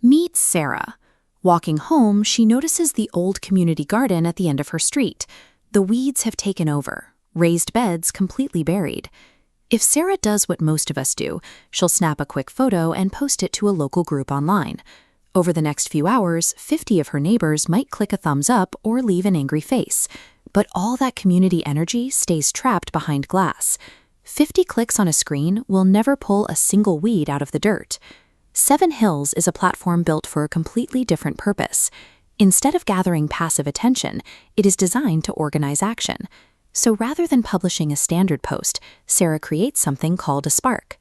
Meet Sarah. Walking home, she notices the old community garden at the end of her street. The weeds have taken over, raised beds completely buried. If Sarah does what most of us do, she'll snap a quick photo and post it to a local group online. Over the next few hours, 50 of her neighbors might click a thumbs up or leave an angry face. But all that community energy stays trapped behind glass. 50 clicks on a screen will never pull a single weed out of the dirt. Seven Hills is a platform built for a completely different purpose. Instead of gathering passive attention, it is designed to organize action. So rather than publishing a standard post, Sarah creates something called a spark.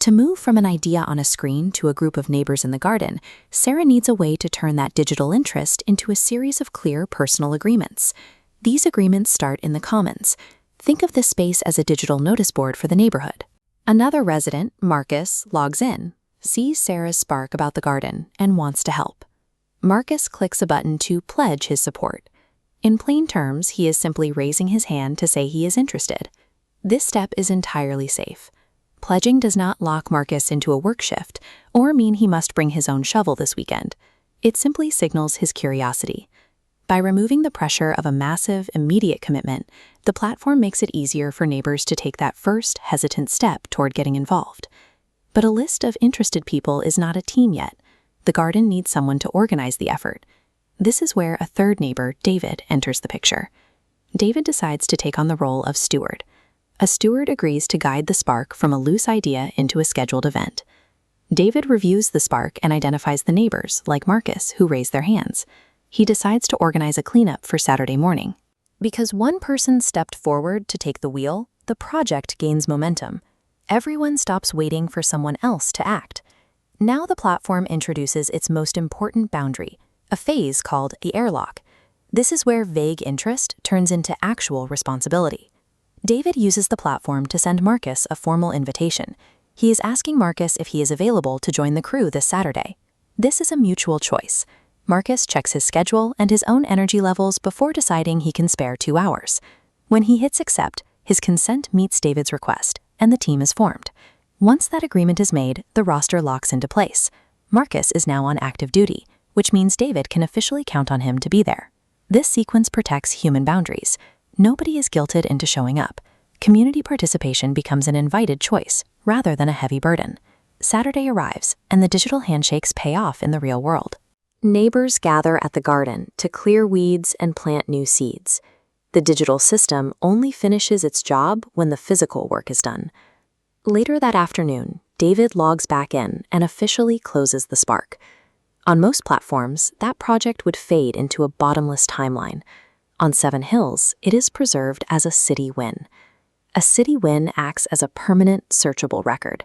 To move from an idea on a screen to a group of neighbors in the garden, Sarah needs a way to turn that digital interest into a series of clear personal agreements. These agreements start in the Commons. Think of this space as a digital notice board for the neighborhood. Another resident, Marcus, logs in, sees Sarah's spark about the garden, and wants to help. Marcus clicks a button to pledge his support. In plain terms, he is simply raising his hand to say he is interested. This step is entirely safe. Pledging does not lock Marcus into a work shift or mean he must bring his own shovel this weekend. It simply signals his curiosity. By removing the pressure of a massive, immediate commitment, the platform makes it easier for neighbors to take that first, hesitant step toward getting involved. But a list of interested people is not a team yet. The garden needs someone to organize the effort. This is where a third neighbor, David, enters the picture. David decides to take on the role of steward. A steward agrees to guide the spark from a loose idea into a scheduled event. David reviews the spark and identifies the neighbors, like Marcus, who raise their hands. He decides to organize a cleanup for Saturday morning. Because one person stepped forward to take the wheel, the project gains momentum. Everyone stops waiting for someone else to act. Now the platform introduces its most important boundary, a phase called the airlock. This is where vague interest turns into actual responsibility. David uses the platform to send Marcus a formal invitation. He is asking Marcus if he is available to join the crew this Saturday. This is a mutual choice. Marcus checks his schedule and his own energy levels before deciding he can spare 2 hours. When he hits accept, his consent meets David's request, and the team is formed. Once that agreement is made, the roster locks into place. Marcus is now on active duty, which means David can officially count on him to be there. This sequence protects human boundaries. Nobody is guilted into showing up. Community participation becomes an invited choice, rather than a heavy burden. Saturday arrives, and the digital handshakes pay off in the real world. Neighbors gather at the garden to clear weeds and plant new seeds. The digital system only finishes its job when the physical work is done. Later that afternoon, David logs back in and officially closes the spark. On most platforms, that project would fade into a bottomless timeline. On Seven Hills, it is preserved as a city win. A city win acts as a permanent, searchable record.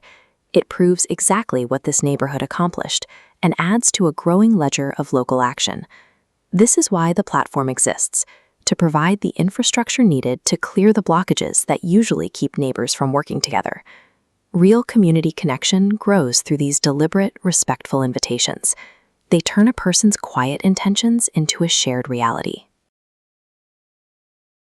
It proves exactly what this neighborhood accomplished and adds to a growing ledger of local action. This is why the platform exists, to provide the infrastructure needed to clear the blockages that usually keep neighbors from working together. Real community connection grows through these deliberate, respectful invitations. They turn a person's quiet intentions into a shared reality.